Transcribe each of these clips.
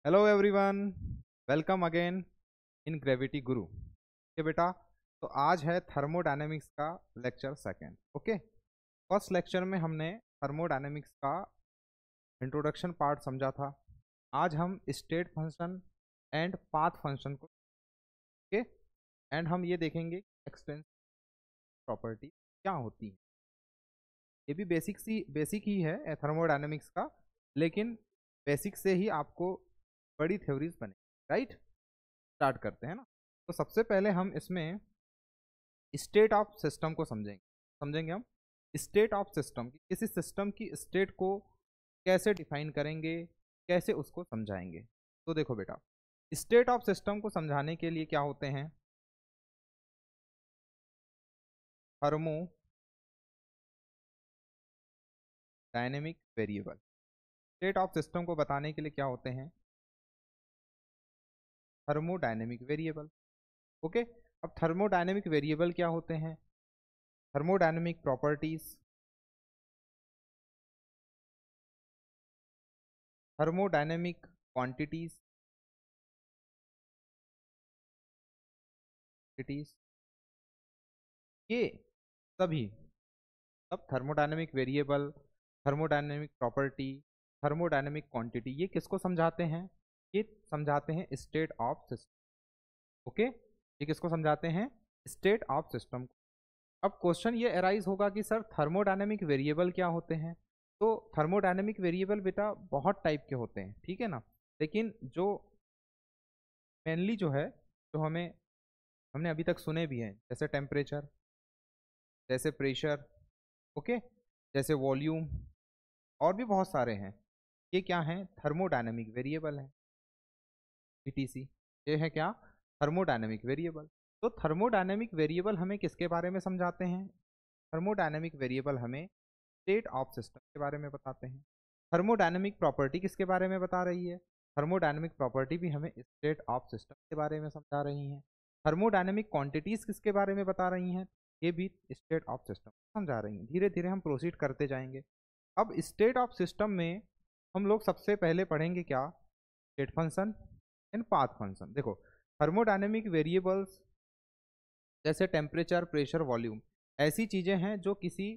Hello everyone, welcome again in gravity Guru. Okay बेटा, तो आज है थर्मोडायनेमिक्स का lecture second. Okay, first lecture में हमने थर्मोडायनेमिक्स का इंट्रोडक्शन पार्ट समझा था। आज हम state function and path function को, ओके, एंड हम ये देखेंगे एक्सटेंसिव प्रॉपर्टी क्या होती है। ये भी बेसिक ही है थर्मोडायनेमिक्स का, लेकिन बेसिक से ही आपको बड़ी थ्योरीज बने। राइट, स्टार्ट करते हैं ना। तो सबसे पहले हम इसमें स्टेट ऑफ सिस्टम को समझेंगे हम स्टेट ऑफ सिस्टम, किसी सिस्टम की स्टेट को कैसे डिफाइन करेंगे, कैसे उसको समझाएंगे। तो देखो बेटा, स्टेट ऑफ सिस्टम को समझाने के लिए क्या होते हैं, thermo dynamic variable. State of system को बताने के लिए क्या होते हैं, थर्मोडायनेमिक वेरिएबल। ओके, अब थर्मोडायनेमिक वेरिएबल क्या होते हैं, थर्मोडायनेमिक प्रॉपर्टीज, थर्मोडायनेमिक क्वांटिटीज, ये सभी सब thermodynamic variable, thermodynamic property, thermodynamic quantity, ये किसको समझाते हैं, ये समझाते हैं स्टेट ऑफ सिस्टम। ओके, ये किसको समझाते हैं, स्टेट ऑफ सिस्टम को। अब क्वेश्चन ये अराइज होगा कि सर थर्मोडायनेमिक वेरिएबल क्या होते हैं। तो थर्मोडायनेमिक वेरिएबल बेटा बहुत टाइप के होते हैं, ठीक है ना। लेकिन जो मेनली जो है, जो हमने अभी तक सुने भी हैं, जैसे टेम्परेचर, जैसे प्रेशर, ओके, जैसे वॉल्यूम, और भी बहुत सारे हैं, ये क्या हैं, थर्मोडायनेमिक वेरिएबल हैं, etc। ये है क्या, थर्मोडायनेमिक वेरिएबल। तो थर्मोडायनेमिक वेरिएबल हमें किसके बारे में समझाते हैं, थर्मोडायनेमिक वेरिएबल हमें स्टेट ऑफ सिस्टम के बारे में बताते हैं। थर्मोडायनेमिक प्रॉपर्टी किसके बारे में बता रही है, थर्मोडायनेमिक प्रॉपर्टी भी हमें स्टेट ऑफ सिस्टम के बारे में समझा रही हैं। थर्मोडायनेमिक क्वांटिटीज किसके बारे में बता रही हैं, ये भी स्टेट ऑफ सिस्टम समझा रही हैं। धीरे धीरे हम प्रोसीड करते जाएंगे। अब स्टेट ऑफ सिस्टम में हम लोग सबसे पहले पढ़ेंगे क्या, state function and path function. देखो, थर्मोडायनेमिक वेरिएबल्स जैसे टेम्परेचर, प्रेशर, वॉल्यूम, ऐसी चीजें हैं जो किसी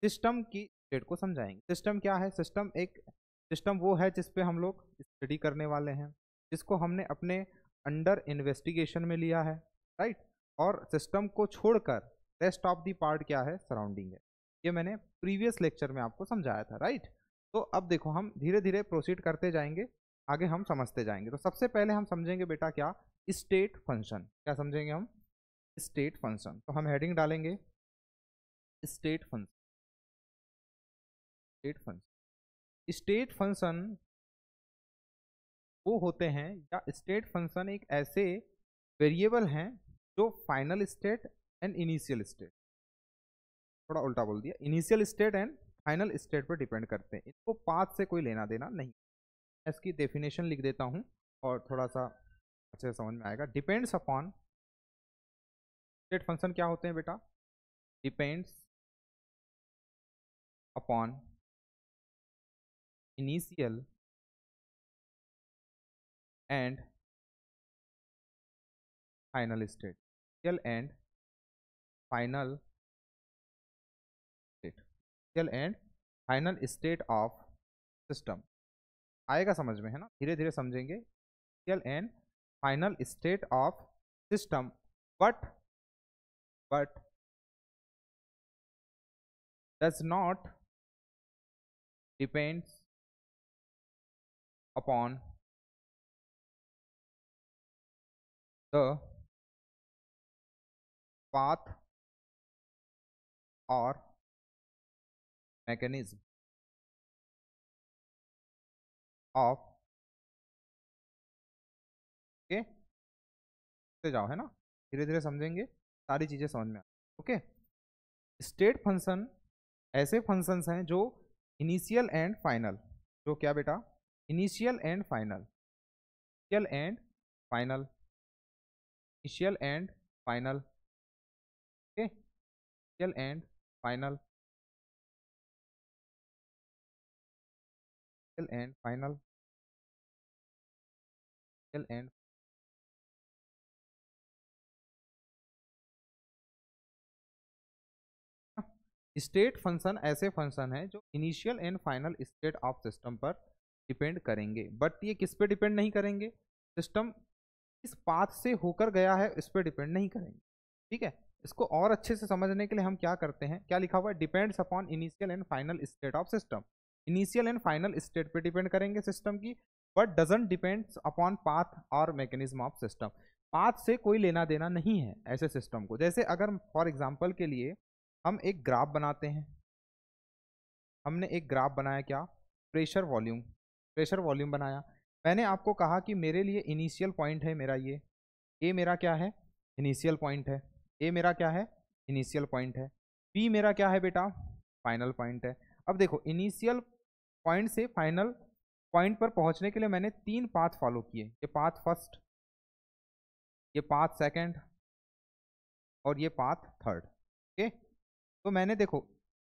सिस्टम की स्टेट को समझाएंगे। सिस्टम क्या है, सिस्टम वो है जिस पे हम लोग स्टडी करने वाले हैं, जिसको हमने अपने अंडर इन्वेस्टिगेशन में लिया है। राइट, और सिस्टम को छोड़कर रेस्ट ऑफ द पार्ट क्या है, सराउंडिंग है। ये मैंने प्रीवियस लेक्चर में आपको समझाया था। राइट, तो अब देखो हम धीरे धीरे प्रोसीड करते जाएंगे, आगे हम समझते जाएंगे। तो सबसे पहले हम समझेंगे बेटा क्या, स्टेट फंक्शन। क्या समझेंगे हम, स्टेट फंक्शन। तो हम हेडिंग डालेंगे state function. State function, state function वो होते हैं, या स्टेट फंक्शन एक ऐसे वेरिएबल हैं जो final state and initial state, थोड़ा उल्टा बोल दिया, initial state and final state पर डिपेंड करते हैं। इनको पाथ से कोई लेना देना नहीं। इसकी डेफिनेशन लिख देता हूँ और थोड़ा सा अच्छे से समझ में आएगा। डिपेंड्स अपॉन, स्टेट फंक्शन क्या होते हैं बेटा, depends upon initial and final state, initial and final state, initial and final state of system. आएगा समझ में, है ना, धीरे धीरे समझेंगे। Initial and final state of system, but but does not depends upon the path और मैकेनिज्म ऑफ, ओके, से जाओ, है ना, धीरे धीरे समझेंगे, सारी चीजें समझ में आ, ओके। स्टेट फंक्शन ऐसे फंक्शंस हैं जो इनिशियल एंड फाइनल, जो क्या बेटा, initial and final, initial and final, initial and final, okay, initial and final, initial and final, and state function ऐसे फंक्शन है जो initial and final state of system पर डिपेंड करेंगे, बट ये किस पे डिपेंड नहीं करेंगे, सिस्टम इस पाथ से होकर गया है इस पे डिपेंड नहीं करेंगे। ठीक है, इसको और अच्छे से समझने के लिए हम क्या करते हैं, क्या लिखा हुआ है, depends upon initial and final state of system. Initial and final state पे डिपेंड करेंगे सिस्टम की, but doesn't depends upon path और मैकेनिज्म ऑफ सिस्टम। पाथ से कोई लेना देना नहीं है ऐसे सिस्टम को। जैसे अगर फॉर एग्जाम्पल के लिए हम एक ग्राफ बनाते हैं, हमने एक ग्राफ बनाया, क्या, प्रेशर वॉल्यूम, प्रेशर वॉल्यूम बनाया। मैंने आपको कहा कि मेरे लिए इनिशियल पॉइंट है मेरा ये, ए मेरा क्या है, इनिशियल पॉइंट है, ए मेरा क्या है, इनिशियल पॉइंट है, बी मेरा क्या है बेटा, फाइनल पॉइंट है। अब देखो इनिशियल पॉइंट से फाइनल पॉइंट पर पहुंचने के लिए मैंने 3 पाथ फॉलो किए, ये पाथ फर्स्ट, ये पाथ सेकंड और ये पाथ थर्ड। ओके, तो मैंने देखो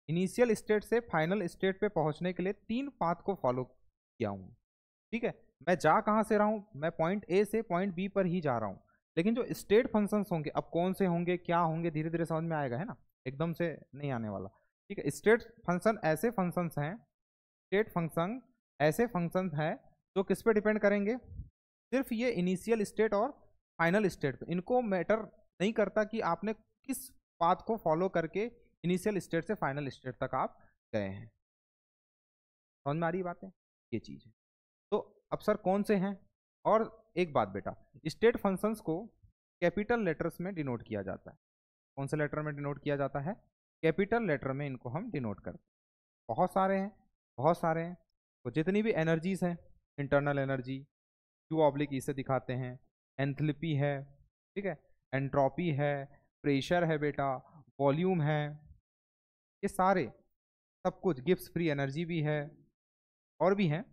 इनिशियल स्टेट से फाइनल स्टेट पे पहुंचने के लिए 3 पाथ को फॉलो किया हूँ। ठीक है, मैं जा कहाँ से रहा हूँ, मैं पॉइंट ए से पॉइंट बी पर ही जा रहा हूँ, लेकिन जो स्टेट फंक्शंस होंगे अब कौन से होंगे क्या होंगे धीरे धीरे समझ में आएगा, है ना, एकदम से नहीं आने वाला। ठीक है, स्टेट फंक्शन ऐसे फंक्शंस हैं, स्टेट फंक्शन ऐसे फंक्शंस हैं जो किस पे डिपेंड करेंगे, सिर्फ ये इनिशियल स्टेट और फाइनल स्टेट पे। इनको मैटर नहीं करता कि आपने किस पाथ को फॉलो करके इनिशियल स्टेट से फाइनल स्टेट तक आप गए हैं। समझ में आ रही बात है, ये चीज है। तो अब सर कौन से हैं, और एक बात बेटा, स्टेट फंक्शंस को कैपिटल लेटर्स में डिनोट किया जाता है। कौन से लेटर में डिनोट किया जाता है, कैपिटल लेटर में इनको हम डिनोट करते हैं। बहुत सारे हैं, बहुत सारे हैं। तो जितनी भी एनर्जीज हैं, इंटरनल एनर्जी क्यू ऑब्लिक इसे दिखाते हैं, एंथैल्पी है, ठीक है, एंट्रोपी है, प्रेशर है बेटा, वॉल्यूम है, ये सारे सब कुछ, गिब्स फ्री एनर्जी भी है और भी हैं,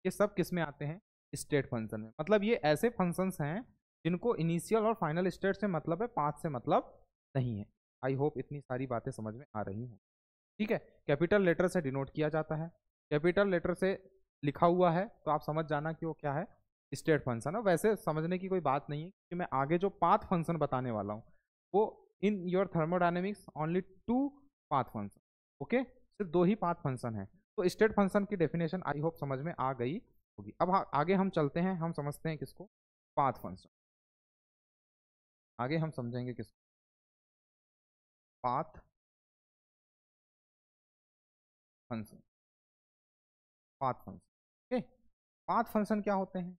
ये सब किस में आते हैं, स्टेट फंक्शन में। मतलब ये ऐसे फंक्शंस हैं जिनको इनिशियल और फाइनल स्टेट से मतलब है, पाथ से मतलब नहीं है। आई होप इतनी सारी बातें समझ में आ रही हैं। ठीक है, कैपिटल लेटर से डिनोट किया जाता है, कैपिटल लेटर से लिखा हुआ है तो आप समझ जाना कि वो क्या है, स्टेट फंक्शन है। वैसे समझने की कोई बात नहीं है कि मैं आगे जो पाथ फंक्शन बताने वाला हूँ वो in your thermodynamics only 2 path function. Okay, सिर्फ 2 ही पाथ फंक्शन है। तो स्टेट फंक्शन की डेफिनेशन आई होप समझ में आ गई होगी। अब आगे हम चलते हैं, हम समझते हैं किसको, पाथ फंक्शन। आगे हम समझेंगे किसको, path function, path function. Okay, path function क्या होते हैं, है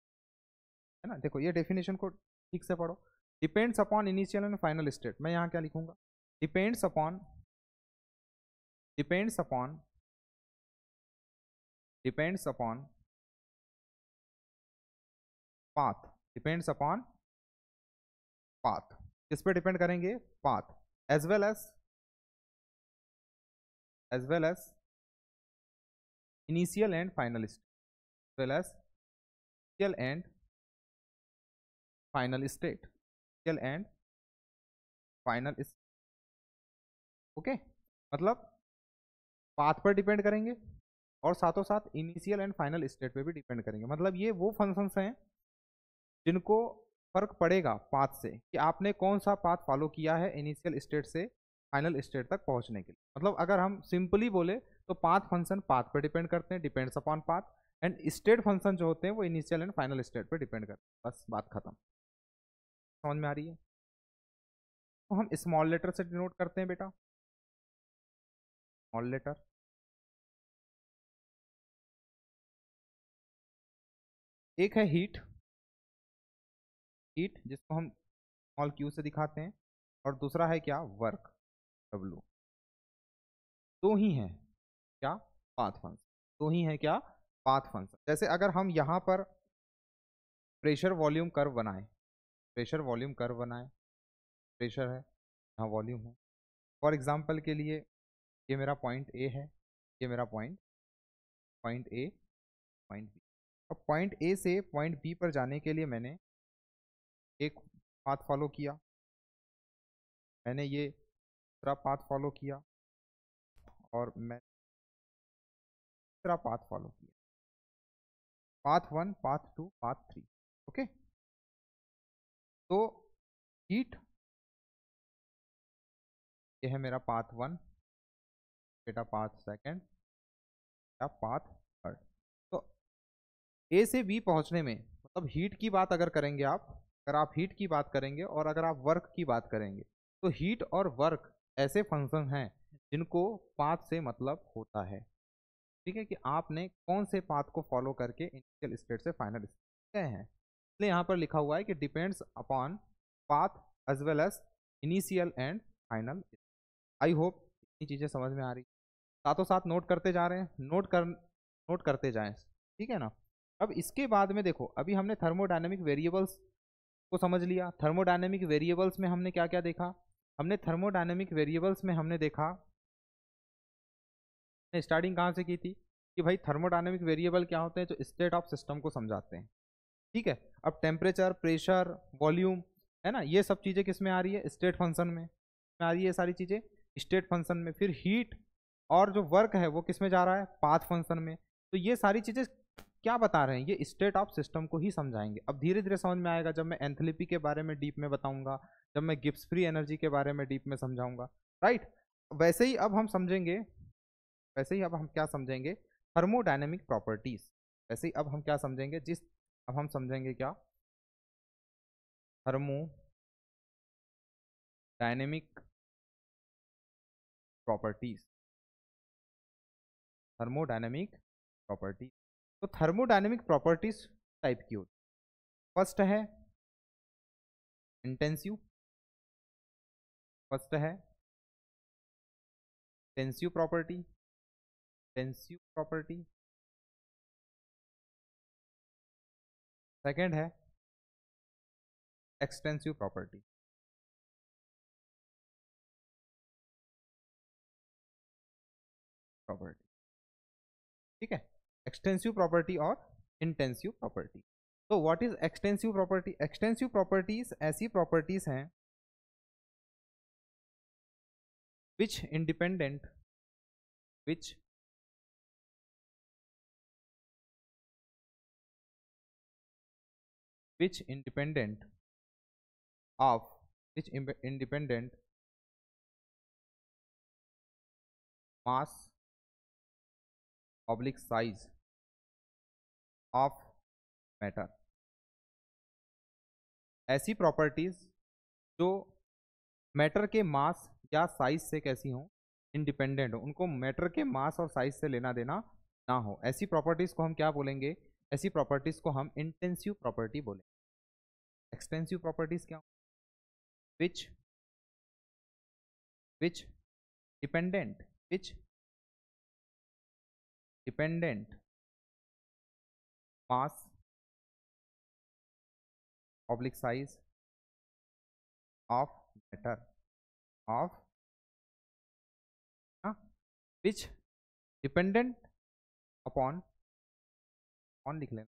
ना। देखो ये डेफिनेशन को ठीक से पढ़ो, depends upon initial and final state. मैं यहाँ क्या लिखूंगा, depends upon, depends upon, depends upon path, depends upon path, किस पे डिपेंड करेंगे, path, as well as, as well as initial and final state, well as initial and final state, initial and final. Okay, मतलब path पर depend करेंगे और साथों साथ initial and final state पे भी डिपेंड करेंगे। मतलब ये वो फंक्शंस हैं जिनको फर्क पड़ेगा पाथ से कि आपने कौन सा पाथ फॉलो किया है इनिशियल स्टेट से फाइनल स्टेट तक पहुंचने के लिए। मतलब अगर हम सिंपली बोले तो पाथ फंक्शन पाथ पर डिपेंड करते हैं, depends upon path, and state function जो होते हैं वो इनिशियल एंड फाइनल स्टेट पर डिपेंड करते हैं। बस बात खत्म। समझ में आ रही है। तो हम स्मॉल लेटर से डिनोट करते हैं बेटा, स्मॉल लेटर, एक है हीट, हीट जिसको हम स्मॉल क्यू से दिखाते हैं, और दूसरा है क्या, वर्क, डब्लू। दो ही हैं क्या, पाथ फंक्शन, दो ही हैं क्या, पाथ फंक्शन। जैसे अगर हम यहाँ पर प्रेशर वॉल्यूम कर्व बनाए, प्रेशर वॉल्यूम कर्व बनाए, प्रेशर है यहाँ, वॉल्यूम है। फॉर एग्जांपल के लिए ये मेरा पॉइंट ए है, ये मेरा point, point A, point B. अब पॉइंट ए से पॉइंट बी पर जाने के लिए मैंने एक पाथ फॉलो किया, मैंने ये दूसरा पाथ फॉलो किया, और मैं तीसरा पाथ फॉलो किया, पाथ 1, पाथ 2, पाथ 3। ओके, तो हीट, ये है मेरा पाथ 1, बेटा पाथ 2 या पाथ 3। तो ए से बी पहुंचने में, मतलब हीट की बात अगर करेंगे आप, अगर आप हीट की बात करेंगे और अगर आप वर्क की बात करेंगे, तो हीट और वर्क ऐसे फंक्शन हैं जिनको पाथ से मतलब होता है। ठीक है, कि आपने कौन से पाथ को फॉलो करके इनिशियल स्टेट से फाइनल स्टेट गए हैं। इसलिए यहाँ पर लिखा हुआ है कि depends upon path as well as initial and final. I hope इतनी चीज़ें समझ में आ रही, साथों साथ नोट करते जा रहे हैं, नोट करते जाएं। ठीक है ना। अब इसके बाद में देखो, अभी हमने थर्मोडायनेमिक वेरिएबल्स को समझ लिया। थर्मोडायनेमिक वेरिएबल्स में हमने क्या क्या देखा, हमने थर्मोडायनेमिक वेरिएबल्स में हमने देखा, स्टार्टिंग कहाँ से की थी कि भाई थर्मोडायनेमिक वेरिएबल क्या होते हैं, जो स्टेट ऑफ सिस्टम को समझाते हैं। ठीक है, अब टेम्परेचर, प्रेशर, वॉल्यूम, है ना, ये सब चीज़ें किस में आ रही है, स्टेट फंक्शन में आ रही है, सारी चीज़ें स्टेट फंक्शन में। फिर हीट और जो वर्क है वो किस में जा रहा है, पाथ फंक्शन में। तो ये सारी चीज़ें क्या बता रहे हैं, ये स्टेट ऑफ सिस्टम को ही समझाएंगे। अब धीरे धीरे समझ में आएगा जब मैं एंथैल्पी के बारे में डीप में बताऊंगा, जब मैं गिब्स फ्री एनर्जी के बारे में डीप में समझाऊंगा। राइट, वैसे ही अब हम समझेंगे, वैसे ही अब हम क्या समझेंगे, थर्मोडायनेमिक प्रॉपर्टीज। वैसे ही अब हम क्या समझेंगे, अब हम समझेंगे क्या, थर्मोडायनेमिक प्रॉपर्टीज। थर्मोडायनेमिक प्रॉपर्टी, तो थर्मोडायनेमिक प्रॉपर्टीज टाइप की होती। फर्स्ट है इंटेंसिव, फर्स्ट है tensive property, tensive property. Second है एक्सटेंसिव प्रॉपर्टी, प्रॉपर्टी। ठीक है, एक्सटेंसिव प्रॉपर्टी और इंटेंसिव प्रॉपर्टी। तो what is extensive property, extensive properties ऐसी प्रॉपर्टीज हैं which independent, which independent of, independent mass oblique size of matter। ऐसी properties जो matter के मास या साइज से कैसी हो, इंडिपेंडेंट हो, उनको मैटर के मास और साइज से लेना देना ना हो, ऐसी प्रॉपर्टीज को हम क्या बोलेंगे, ऐसी प्रॉपर्टीज को हम इंटेंसिव प्रॉपर्टी बोलेंगे। एक्सटेंसिव प्रॉपर्टीज क्या, which which dependent, which dependent mass oblique size of matter, of which dependent upon, on लिख लेना,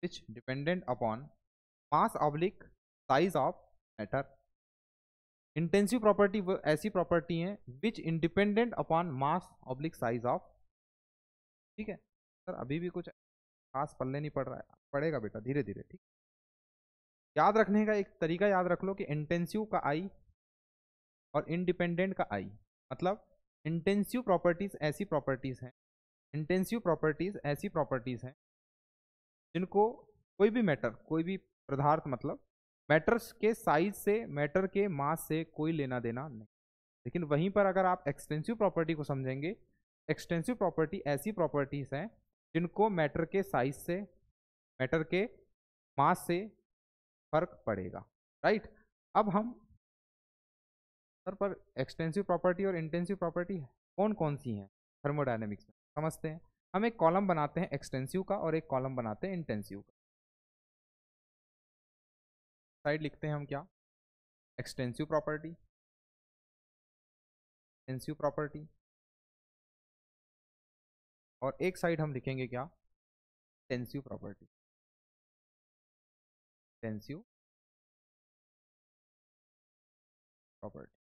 which dependent upon mass oblique size of matter. Intensive property वो ऐसी प्रॉपर्टी है which independent upon mass oblique size of. ठीक है sir, अभी भी कुछ खास पल्ले नहीं पड़ रहा है, पड़ेगा बेटा धीरे धीरे। ठीक, याद रखने का एक तरीका याद रख लो कि इंटेंसिव का आई और इंडिपेंडेंट का आई, मतलब इंटेंसिव प्रॉपर्टीज ऐसी प्रॉपर्टीज हैं, इंटेंसिव प्रॉपर्टीज ऐसी प्रॉपर्टीज हैं जिनको कोई भी मैटर, कोई भी पदार्थ, मतलब मैटर्स के साइज से, मैटर के मास से कोई लेना देना नहीं। लेकिन वहीं पर अगर आप एक्सटेंसिव प्रॉपर्टी को समझेंगे, एक्सटेंसिव प्रॉपर्टी ऐसी प्रॉपर्टीज हैं जिनको मैटर के साइज से, मैटर के मास से फर्क पड़ेगा। राइट, अब हम सर पर एक्सटेंसिव प्रॉपर्टी और इंटेंसिव प्रॉपर्टी कौन कौन सी हैं थर्मोडायनेमिक्स में समझते हैं। हम एक कॉलम बनाते हैं एक्सटेंसिव का और एक कॉलम बनाते हैं इंटेंसिव का। साइड लिखते हैं हम क्या, एक्सटेंसिव प्रॉपर्टी, इंटेंसिव प्रॉपर्टी, और एक साइड हम लिखेंगे क्या, टेंसिव प्रॉपर्टी, टेंसिव प्रॉपर्टी।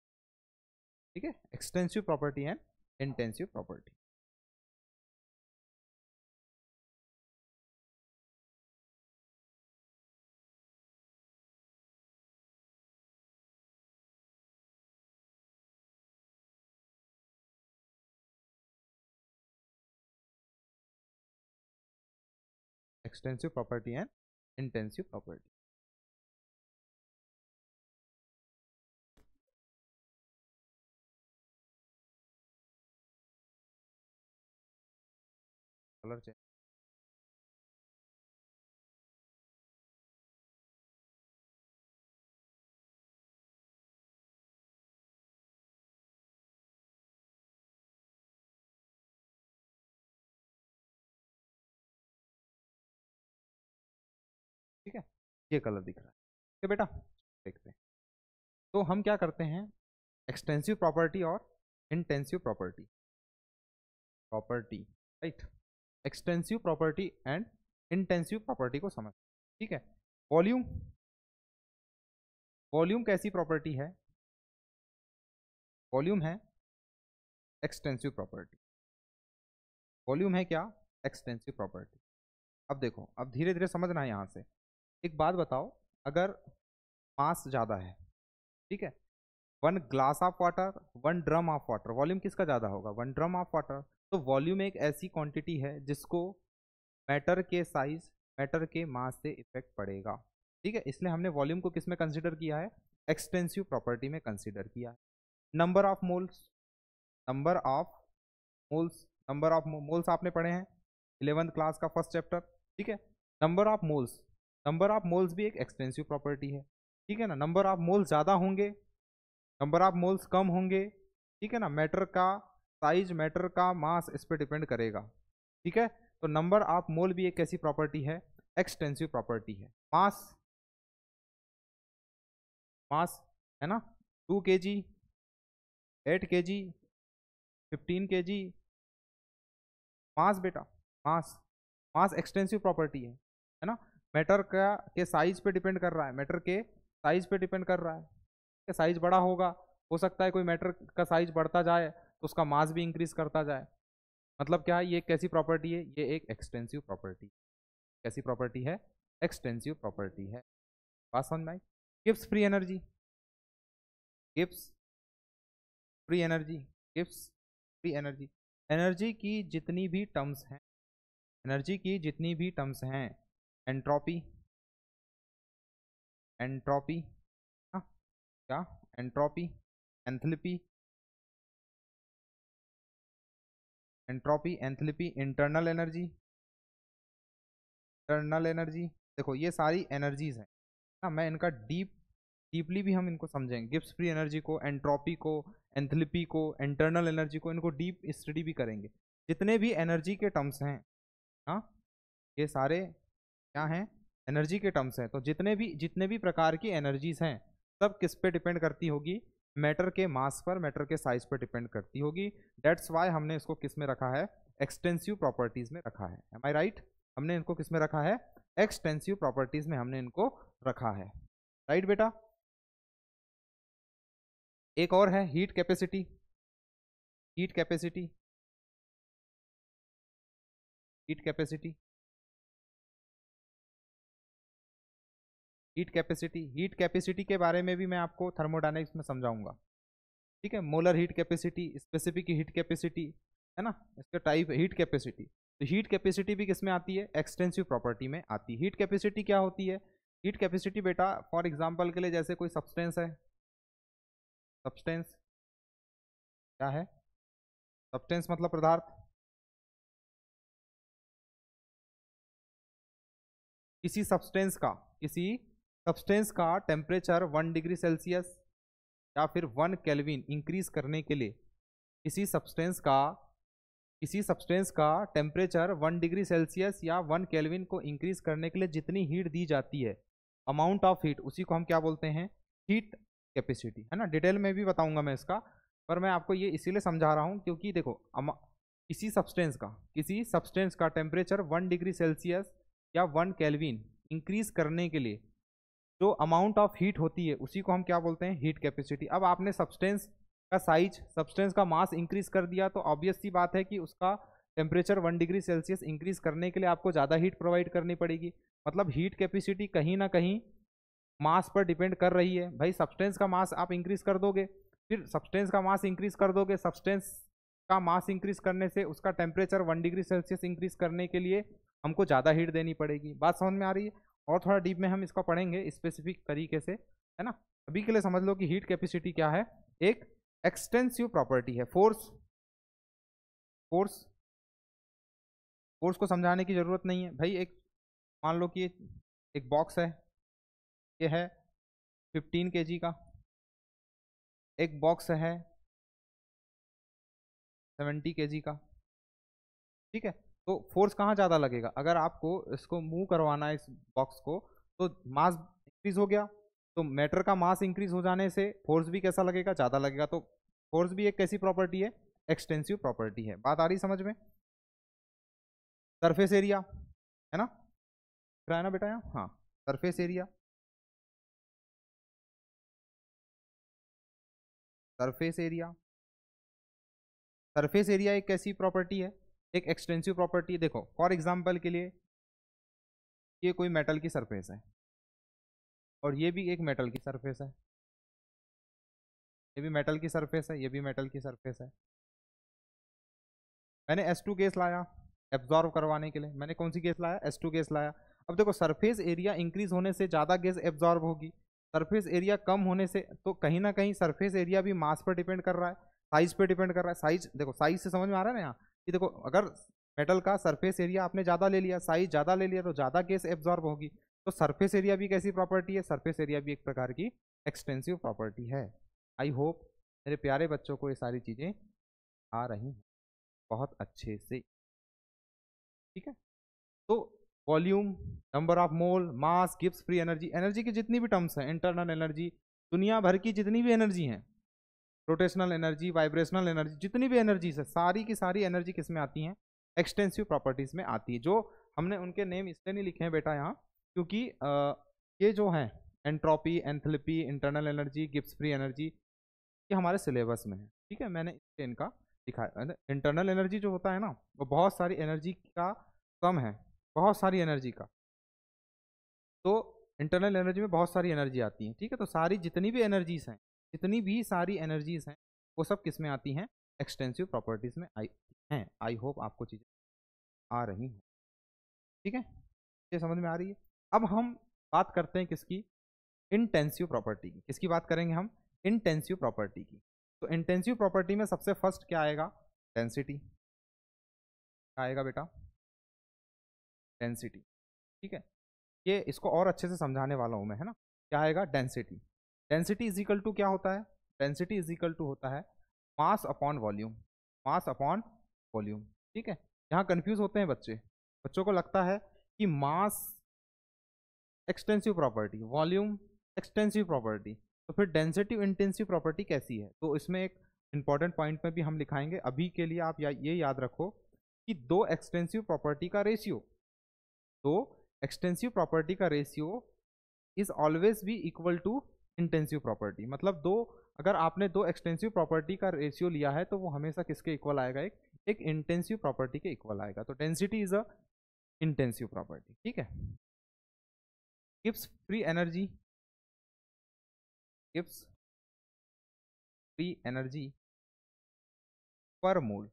ठीक है, extensive property and intensive property. Extensive property and intensive property. Colour change, ठीक है, ये कलर दिख रहा है। ठीक है बेटा, देखते हैं। तो हम क्या करते हैं, एक्सटेंसिव प्रॉपर्टी और intensive property, right, extensive property and intensive property को समझ, ठीक है। वॉल्यूम, वॉल्यूम कैसी प्रॉपर्टी है, वॉल्यूम है एक्सटेंसिव प्रॉपर्टी, वॉल्यूम है क्या, एक्सटेंसिव प्रॉपर्टी। अब देखो, अब धीरे धीरे समझना है यहाँ से। एक बात बताओ, अगर मास ज़्यादा है, ठीक है, 1 glass of water 1 drum of water, volume किसका ज़्यादा होगा, 1 ड्रम ऑफ वाटर। तो वॉल्यूम एक ऐसी क्वांटिटी है जिसको मैटर के साइज, मैटर के मास से इफेक्ट पड़ेगा, ठीक है। इसलिए हमने वॉल्यूम को किस में कंसिडर किया है, एक्सटेंसिव प्रॉपर्टी में कंसिडर किया है। Number of moles, number of moles, number of moles आपने पढ़े हैं 11th क्लास का फर्स्ट चैप्टर, ठीक है। Number of moles, number of moles भी एक एक्सटेंसिव प्रॉपर्टी है, ठीक है ना। नंबर ऑफ मोल्स ज़्यादा होंगे, नंबर ऑफ मोल्स कम होंगे, ठीक है ना। मैटर का साइज, मैटर का मास इस पर डिपेंड करेगा, ठीक है। तो नंबर ऑफ मोल भी एक कैसी प्रॉपर्टी है, एक्सटेंसिव प्रॉपर्टी है। मास, मास है ना, 2 kg, 8 kg, 15 kg, मास बेटा, मास, मास एक्सटेंसिव प्रॉपर्टी है ना। मैटर का के साइज पे डिपेंड कर रहा है, मैटर के साइज पे डिपेंड कर रहा है। साइज बड़ा होगा, हो सकता है कोई मैटर का साइज बढ़ता जाए तो उसका मास भी इंक्रीज करता जाए। मतलब क्या है, ये कैसी प्रॉपर्टी है, ये एक एक्सटेंसिव प्रॉपर्टी, कैसी प्रॉपर्टी है, एक्सटेंसिव प्रॉपर्टी है। बात समझ में आई। Gibbs free energy, Gibbs free energy, Gibbs free energy, energy की जितनी भी टर्म्स हैं, एनर्जी की जितनी भी टर्म्स हैं, एंट्रोपी, एंट्रोपी, हाँ क्या, entropy, enthalpy, entropy, enthalpy, internal energy, internal energy, देखो ये सारी एनर्जीज हैं ना। मैं इनका डीपली भी हम इनको समझेंगे, गिब्स फ्री एनर्जी को, एंट्रोपी को, एंथैल्पी को, इंटरनल एनर्जी को, इनको डीप स्टडी भी करेंगे। जितने भी एनर्जी के टर्म्स हैं, हाँ ये सारे क्या हैं, एनर्जी के टर्म्स हैं। तो जितने भी प्रकार की एनर्जीज हैं, सब किस पे डिपेंड करती होगी, मैटर के मास पर, मैटर के साइज पर डिपेंड करती होगी। दैट्स वाई हमने इसको किस में रखा है, एक्सटेंसिव प्रॉपर्टीज में रखा है। एम आई राइट, हमने इनको किस में रखा है, एक्सटेंसिव प्रॉपर्टीज में हमने इनको रखा है, राइट बेटा। एक और है heat capacity, heat capacity, heat capacity, heat capacity, heat capacity के बारे में भी मैं आपको थर्मोडायनेमिक्स में समझाऊंगा, ठीक है। Molar heat capacity, specific heat capacity, है ना, इसका टाइप हीट कैपेसिटी। तो हीट कैपेसिटी भी किसमें आती है, एक्सटेंसिव प्रॉपर्टी में आती है। हीट कैपेसिटी क्या होती है, हीट कैपेसिटी बेटा फॉर एग्जांपल के लिए जैसे कोई सब्सटेंस है, सब्सटेंस क्या है, सब्सटेंस मतलब पदार्थ, किसी सब्सटेंस का टेम्परेचर 1 डिग्री सेल्सियस या फिर 1 केल्विन इंक्रीज करने के लिए, किसी सब्सटेंस का टेम्परेचर 1 डिग्री सेल्सियस या 1 केल्विन को इंक्रीज करने के लिए जितनी हीट दी जाती है, अमाउंट ऑफ हीट, उसी को हम क्या बोलते हैं, हीट कैपेसिटी, है ना। डिटेल में भी बताऊंगा मैं इसका, पर मैं आपको ये इसीलिए समझा रहा हूँ क्योंकि देखो किसी सब्सटेंस का टेम्परेचर 1 डिग्री सेल्सियस या 1 केल्विन इंक्रीज करने के लिए जो अमाउंट ऑफ हीट होती है, उसी को हम क्या बोलते हैं, हीट कैपेसिटी। अब आपने सब्सटेंस का साइज, सब्सटेंस का मास इंक्रीज कर दिया, तो ऑब्वियस सी बात है कि उसका टेम्परेचर 1 डिग्री सेल्सियस इंक्रीज करने के लिए आपको ज़्यादा हीट प्रोवाइड करनी पड़ेगी। मतलब हीट कैपेसिटी कहीं ना कहीं मास पर डिपेंड कर रही है। भाई सब्सटेंस का मास आप इंक्रीज कर दोगे, फिर सब्सटेंस का मास इंक्रीज कर दोगे, सब्सटेंस का मास इंक्रीज करने से उसका टेम्परेचर 1 डिग्री सेल्सियस इंक्रीज करने के लिए हमको ज़्यादा हीट देनी पड़ेगी। बात समझ में आ रही है? और थोड़ा डीप में हम इसका पढ़ेंगे स्पेसिफिक तरीके से, है ना। अभी के लिए समझ लो कि हीट कैपेसिटी क्या है, एक एक्सटेंसिव प्रॉपर्टी है। फोर्स फोर्स फोर्स को समझाने की जरूरत नहीं है भाई। एक मान लो कि एक बॉक्स है, ये है 15 kg का, एक बॉक्स है 70 kg का, ठीक है। तो फोर्स कहाँ ज़्यादा लगेगा? अगर आपको इसको मूव करवाना है इस बॉक्स को, तो मास इंक्रीज हो गया, तो मैटर का मास इंक्रीज हो जाने से फोर्स भी कैसा लगेगा? ज़्यादा लगेगा। तो फोर्स भी एक कैसी प्रॉपर्टी है? एक्सटेंसिव प्रॉपर्टी है। बात आ रही समझ में? सरफेस एरिया है ना, दिख रहा है ना बेटा यहाँ? हाँ, surface area, surface area, surface area एक कैसी प्रॉपर्टी है? एक एक्सटेंसिव प्रॉपर्टी है। देखो फॉर एग्जांपल के लिए, ये कोई मेटल की सरफेस है और ये भी एक मेटल की सरफेस है, ये भी मेटल की सरफेस है, ये भी मेटल की सरफेस है। मैंने S2 गैस लाया एब्जॉर्व करवाने के लिए। मैंने कौन सी गैस लाया? S2 गैस लाया। अब देखो सरफेस एरिया इंक्रीज होने से ज़्यादा गैस एब्जॉर्ब होगी, सरफेस एरिया कम होने से, तो कहीं ना कहीं सरफेस एरिया भी मास पर डिपेंड कर रहा है, साइज पे डिपेंड कर रहा है। साइज देखो, साइज से समझ में आ रहा है ना यहाँ कि देखो, अगर मेटल का सरफेस एरिया आपने ज़्यादा ले लिया, साइज ज़्यादा ले लिया, तो ज़्यादा गैस एब्जॉर्ब होगी। तो सरफेस एरिया भी कैसी प्रॉपर्टी है? सरफेस एरिया भी एक प्रकार की एक्सटेंसिव प्रॉपर्टी है। आई होप मेरे प्यारे बच्चों को ये सारी चीज़ें आ रही हैं बहुत अच्छे से, ठीक है। तो volume, number of mole, mass, Gibbs free energy, energy की जितनी भी टर्म्स हैं, इंटरनल एनर्जी, दुनिया भर की जितनी भी एनर्जी हैं, रोटेशनल एनर्जी, वाइब्रेशनल एनर्जी, जितनी भी एनर्जीज है, सारी की सारी एनर्जी किस में आती हैं? एक्सटेंसिव प्रॉपर्टीज में आती है। जो हमने उनके नेम इसलिए नहीं लिखे हैं बेटा यहाँ, क्योंकि ये जो है entropy, enthalpy, internal energy, Gibbs free energy, ये हमारे सिलेबस में है, ठीक है। मैंने इनका दिखाया। इंटरनल एनर्जी जो होता है ना, वो बहुत सारी एनर्जी का सम है, बहुत सारी एनर्जी का। तो इंटरनल एनर्जी में बहुत सारी एनर्जी आती है, ठीक है। तो सारी जितनी भी एनर्जीज हैं, जितनी भी सारी एनर्जीज हैं, वो सब किस में आती हैं? एक्सटेंसिव प्रॉपर्टीज में आई हैं। आई होप आपको चीज़ें आ रही हैं, ठीक है, ये समझ में आ रही है। अब हम बात करते हैं किसकी? इंटेंसिव प्रॉपर्टी की। किसकी बात करेंगे हम? इंटेंसिव प्रॉपर्टी की। तो इंटेंसिव प्रॉपर्टी में सबसे फर्स्ट क्या आएगा? डेंसिटी। क्या आएगा बेटा? डेंसिटी, ठीक है। ये इसको और अच्छे से समझाने वाला हूँ मैं, है ना। क्या आएगा? Density. Density is equal to क्या होता है? डेंसिटी इज इक्वल टू होता है mass upon volume, mass upon volume, ठीक है। यहाँ कंफ्यूज होते हैं बच्चे, बच्चों को लगता है कि mass extensive property, volume extensive property, तो फिर डेंसिटी इंटेंसिव प्रॉपर्टी कैसी है? तो इसमें एक इंपॉर्टेंट पॉइंट में भी हम लिखाएंगे। अभी के लिए आप ये याद रखो कि दो एक्सटेंसिव प्रॉपर्टी का रेशियो, तो एक्सटेंसिव प्रॉपर्टी का ratio is always be equal to intensive property. मतलब दो, अगर आपने दो एक्सटेंसिव प्रॉपर्टी का रेशियो लिया है, तो वो हमेशा किसके इक्वल आएगा? एक इंटेंसिव प्रॉपर्टी के इक्वल आएगा। तो density is a intensive property, ठीक है। Gibbs free energy, Gibbs free energy पर मोल,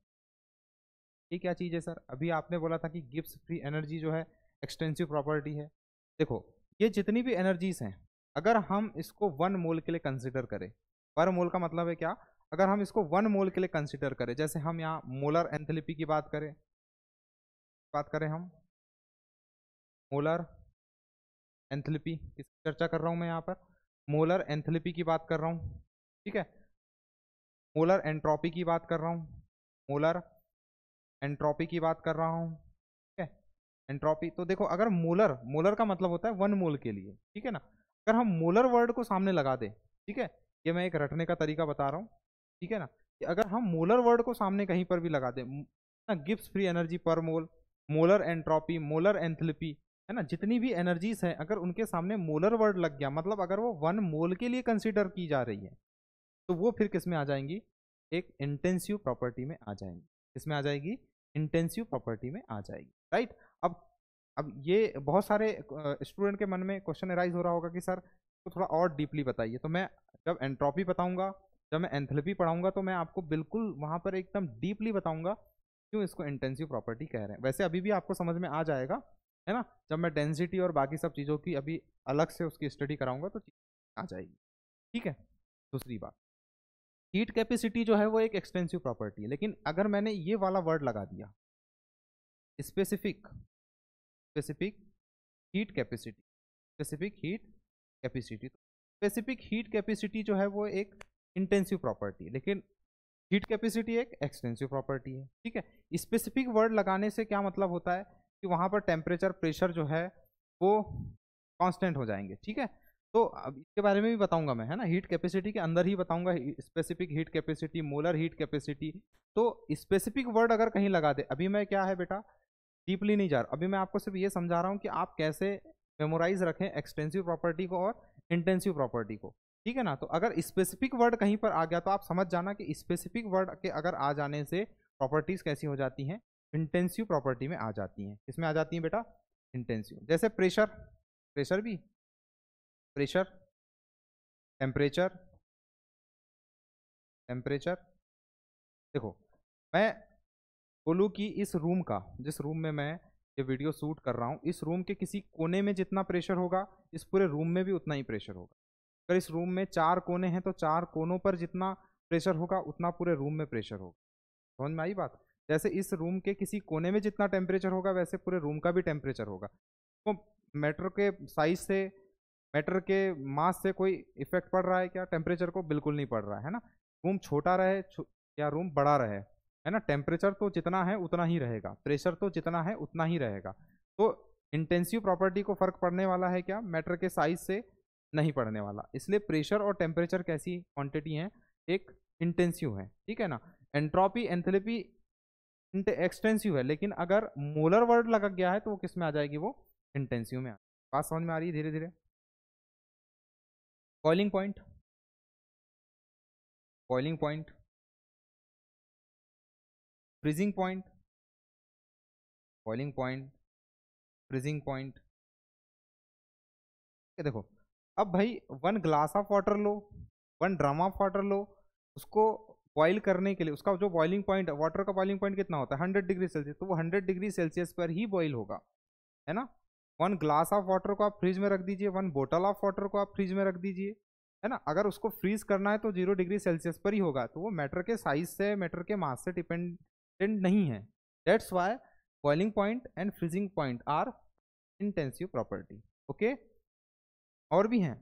ये क्या चीज़ है सर? अभी आपने बोला था कि गिब्स फ्री एनर्जी जो है एक्सटेंसिव प्रॉपर्टी है। देखो, ये जितनी भी एनर्जीज हैं, अगर हम इसको 1 मोल के लिए कंसिडर करें, पर मोल का मतलब है क्या? अगर हम इसको 1 मोल के लिए कंसिडर करें, जैसे हम यहाँ मोलर एंथैल्पी की बात करें हम मोलर एंथैल्पी की चर्चा कर रहा हूँ मैं यहाँ पर, मोलर एंथैल्पी की बात कर रहा हूँ, ठीक है। मोलर एंट्रोपी की बात कर रहा हूँ, मोलर एंट्रोपी की बात कर रहा हूँ, ठीक है। एंट्रोपी, तो देखो, अगर मोलर, मोलर का मतलब होता है 1 मोल के लिए, ठीक है ना। अगर हम मोलर वर्ड को सामने लगा दें, ठीक है, ये मैं एक रटने का तरीका बता रहा हूँ, ठीक है ना, कि अगर हम मोलर वर्ड को सामने कहीं पर भी लगा दें ना, गिब्स फ्री एनर्जी पर मोल, मोलर एंट्रोपी, मोलर एंथैल्पी, है ना, जितनी भी एनर्जीज हैं, अगर उनके सामने मोलर वर्ड लग गया, मतलब अगर वो 1 मोल के लिए कंसिडर की जा रही है, तो वो फिर किस में आ जाएंगी? एक इंटेंसिव प्रॉपर्टी में आ जाएंगी। किसमें आ जाएगी? इंटेंसिव प्रॉपर्टी में आ जाएगी, राइट। अब ये बहुत सारे स्टूडेंट के मन में क्वेश्चन अराइज हो रहा होगा कि सर तो थोड़ा और डीपली बताइए। तो मैं जब एंट्रोपी बताऊंगा, जब मैं एंथैल्पी पढ़ाऊंगा, तो मैं आपको बिल्कुल वहां पर एकदम डीपली बताऊंगा, क्यों इसको इंटेंसिव प्रॉपर्टी कह रहे हैं। वैसे अभी भी आपको समझ में आ जाएगा, है ना, जब मैं डेंसिटी और बाकी सब चीज़ों की अभी अलग से उसकी स्टडी कराऊंगा तो आ जाएगी, ठीक है। दूसरी बात, हीट कैपेसिटी जो है वो एक एक्सटेंसिव प्रॉपर्टी है, लेकिन अगर मैंने ये वाला वर्ड लगा दिया specific specific heat capacity, specific heat capacity, specific heat capacity जो है वो एक इंटेंसिव प्रॉपर्टी है, लेकिन हीट कैपेसिटी एक एक्सटेंसिव प्रॉपर्टी है, ठीक है। स्पेसिफिक वर्ड लगाने से क्या मतलब होता है कि वहां पर टेम्परेचर प्रेशर जो है वो कांस्टेंट हो जाएंगे, ठीक है। तो अब इसके बारे में भी बताऊंगा मैं, है ना, हीट कैपेसिटी के अंदर ही बताऊंगा specific heat capacity, molar heat capacity. तो स्पेसिफिक वर्ड अगर कहीं लगा दे, अभी मैं क्या है बेटा डीपली नहीं जा रहा, अभी मैं आपको सिर्फ ये समझा रहा हूँ कि आप कैसे मेमोराइज रखें एक्सटेंसिव प्रॉपर्टी को और इंटेंसिव प्रॉपर्टी को, ठीक है ना। तो अगर स्पेसिफिक वर्ड कहीं पर आ गया तो आप समझ जाना कि स्पेसिफिक वर्ड के अगर आ जाने से प्रॉपर्टीज कैसी हो जाती हैं, इंटेंसिव प्रॉपर्टी में आ जाती हैं। किसमें आ जाती हैं बेटा, इंटेंसिव। जैसे प्रेशर, प्रेशर भी, प्रेशर, टेम्परेचर, टेम्परेचर। देखो मैं बोलूँ कि इस रूम का, जिस रूम में मैं ये वीडियो शूट कर रहा हूँ, इस रूम के किसी कोने में जितना प्रेशर होगा इस पूरे रूम में भी उतना ही प्रेशर होगा। अगर इस रूम में 4 कोने हैं तो 4 कोनों पर जितना प्रेशर होगा उतना पूरे रूम में प्रेशर होगा। समझ में आई बात। जैसे इस रूम के किसी कोने में जितना टेम्परेचर होगा वैसे पूरे रूम का भी टेम्परेचर होगा। तो मैटर के साइज से, मैटर के मास से कोई इफेक्ट पड़ रहा है क्या टेम्परेचर को? बिल्कुल नहीं पड़ रहा है ना। रूम छोटा रहे या रूम बड़ा रहे, है ना, टेम्परेचर तो जितना है उतना ही रहेगा, प्रेशर तो जितना है उतना ही रहेगा। तो इंटेंसिव प्रॉपर्टी को फर्क पड़ने वाला है क्या? मैटर के साइज से नहीं पड़ने वाला। इसलिए प्रेशर और टेम्परेचर कैसी क्वांटिटी है? एक इंटेंसिव है, ठीक है ना। एंट्रोपी, एंथैल्पी एक्सटेंसिव है, लेकिन अगर मोलर वर्ड लगा गया है तो वो किस में आ जाएगी? वो इंटेंसिव में। बात समझ में आ रही है धीरे धीरे। Boiling point, boiling point, freezing point, boiling point, freezing point. देखो अब भाई 1 ग्लास ऑफ वाटर लो, 1 ड्रम ऑफ वाटर लो, उसको बॉईल करने के लिए उसका जो बॉइलिंग पॉइंट, वाटर का बॉइलिंग पॉइंट कितना होता है? 100 डिग्री सेल्सियस। तो वो 100 डिग्री सेल्सियस पर ही बॉईल होगा, है ना। 1 ग्लास ऑफ वाटर को आप फ्रिज में रख दीजिए, 1 बोतल ऑफ वाटर को आप फ्रिज में रख दीजिए, है ना। अगर उसको फ्रीज करना है तो 0 डिग्री सेल्सियस पर ही होगा। तो वो मैटर के साइज से, मैटर के मास से डिपेंडेंट नहीं है। That's why boiling point and freezing point are intensive property. Okay, और भी हैं,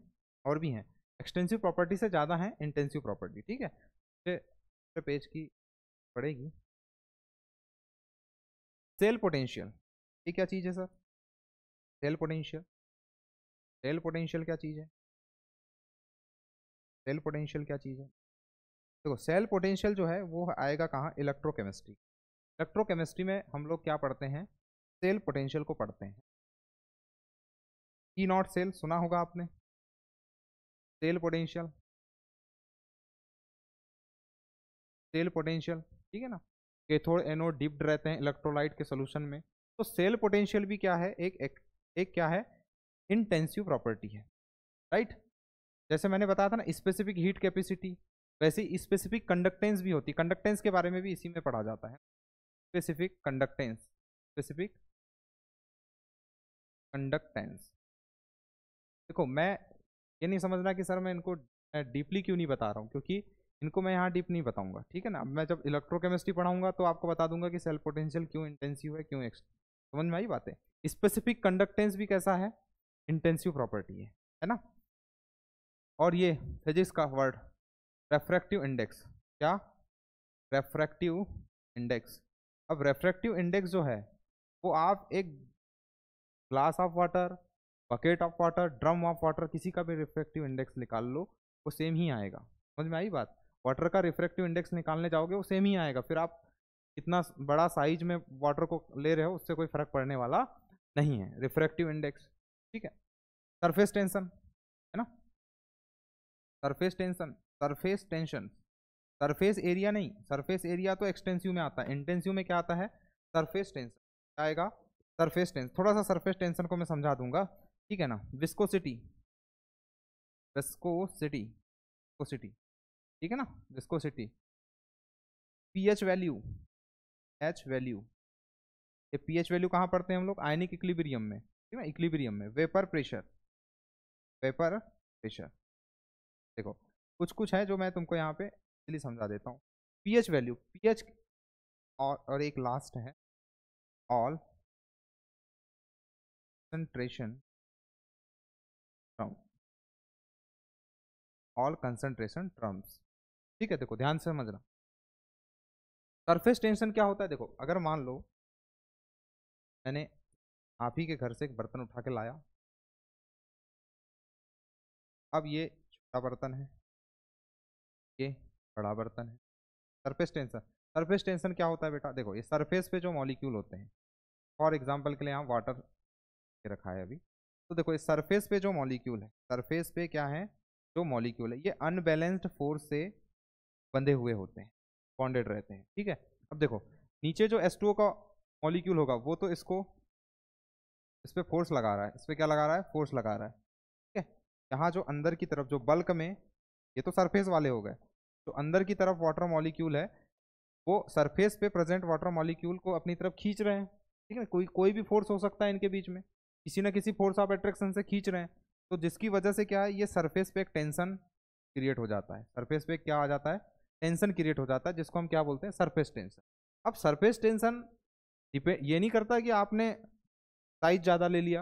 और भी हैं, एक्सटेंसिव प्रॉपर्टी से ज़्यादा है इंटेंसिव प्रॉपर्टी, ठीक है। तो पेज की पड़ेगी। सेल पोटेंशियल, ये क्या चीज़ है sir? Cell potential, cell potential क्या चीज़ है? सेल पोटेंशियल क्या चीज़ है? देखो सेल पोटेंशियल जो है वो आएगा कहाँ? इलेक्ट्रोकेमिस्ट्री। इलेक्ट्रोकेमिस्ट्री में हम लोग क्या पढ़ते हैं? सेल पोटेंशियल को पढ़ते हैं। ई नॉट सेल सुना होगा आपने, सेल पोटेंशियल, सेल पोटेंशियल, ठीक है ना। कैथोड एनोड डिप्ड रहते हैं इलेक्ट्रोलाइट के सोल्यूशन में। तो सेल पोटेंशियल भी क्या है? एक क्या है? इंटेंसिव प्रॉपर्टी है, राइट। जैसे मैंने बताया था ना स्पेसिफिक हीट कैपेसिटी, वैसे ही स्पेसिफिक कंडक्टेंस भी होती है। कंडक्टेंस के बारे में भी इसी में पढ़ा जाता है, स्पेसिफिक कंडक्टेंस, स्पेसिफिक कंडक्टेंस। देखो मैं ये नहीं समझना कि सर मैं इनको डीपली क्यों नहीं बता रहा हूँ, क्योंकि इनको मैं यहाँ डीप नहीं बताऊंगा, ठीक है ना। मैं जब इलेक्ट्रोकेमिस्ट्री पढ़ाऊंगा तो आपको बता दूंगा कि सेल पोटेंशियल क्यों इंटेंसिव है, क्यों एक्स। समझ में आई बातें। स्पेसिफिक कंडक्टेंस भी कैसा है? इंटेंसिव प्रॉपर्टी है ना। और ये फिजिक्स का वर्ड रेफ्रैक्टिव इंडेक्स, क्या? Refractive index. अब रेफ्रैक्टिव इंडेक्स जो है वो आप एक glass of water, bucket of water, drum of water, किसी का भी रिफ्रैक्टिव इंडेक्स निकाल लो वो सेम ही आएगा। समझ में आई बात। वाटर का रिफ्रैक्टिव इंडेक्स निकालने जाओगे वो सेम ही आएगा। फिर आप कितना बड़ा साइज में वाटर को ले रहे हो उससे कोई फर्क पड़ने वाला नहीं है, रिफ्रैक्टिव इंडेक्स, ठीक है। सरफेस टेंशन, है ना, surface tension, surface tension, surface area नहीं, सरफेस एरिया तो एक्सटेंसिव में आता है, इंटेंसिव में क्या आता है? Surface tension. क्या आएगा? Surface tension. थोड़ा सा सरफेस टेंशन को मैं समझा दूंगा, ठीक है ना। विस्कोसिटी, विस्कोसिटी, विस्कोसिटी, ठीक है ना, viscosity, pH value, pH value, ये पीएच वैल्यू कहाँ पढ़ते हैं हम लोग? आयनिक इक्विलिब्रियम में, ठीक है, इक्विलिब्रियम में। वेपर प्रेशर, वेपर प्रेशर देखो कुछ कुछ है जो मैं तुमको यहाँ पे इसलिए समझा देता हूँ। पीएच वैल्यू, पीएच और एक लास्ट है all concentration term, all concentration terms, ठीक है। देखो ध्यान से समझना, सरफेस टेंशन क्या होता है? देखो अगर मान लो मैंने आप ही के घर से एक बर्तन उठा के लाया, अब ये छोटा बर्तन है, ये बड़ा बर्तन है, सरफेस टेंशन, सरफेस टेंशन क्या होता है बेटा? देखो ये सरफेस पे जो मॉलिक्यूल होते हैं, फॉर एग्जांपल के लिए यहाँ वाटर के रखा है अभी, तो देखो इस सरफेस पे जो मॉलिक्यूल है, सरफेस पे क्या है जो मॉलिक्यूल है, ये अनबैलेंस्ड फोर्स से बंधे हुए होते हैं, बॉन्डेड रहते हैं, ठीक है। अब देखो नीचे जो H2O का मॉलिक्यूल होगा वो तो इसको, इस पे फोर्स लगा रहा है, इस पे क्या लगा रहा है? फोर्स लगा रहा है, ठीक है। यहाँ जो अंदर की तरफ जो बल्क में, ये तो सरफेस वाले हो गए, तो अंदर की तरफ वाटर मॉलिक्यूल है, वो सरफेस पे प्रेजेंट वाटर मॉलिक्यूल को अपनी तरफ खींच रहे हैं, ठीक है। कोई कोई भी फोर्स हो सकता है इनके बीच में, किसी ना किसी फोर्स ऑफ अट्रैक्शन से खींच रहे हैं, तो जिसकी वजह से क्या है, ये सरफेस पे एक टेंशन क्रिएट हो जाता है, सरफेस पे क्या आ जाता है? टेंशन क्रिएट हो जाता है, जिसको हम क्या बोलते हैं? Surface tension. अब सरफेस टेंशन ये नहीं करता कि आपने साइज ज़्यादा ले लिया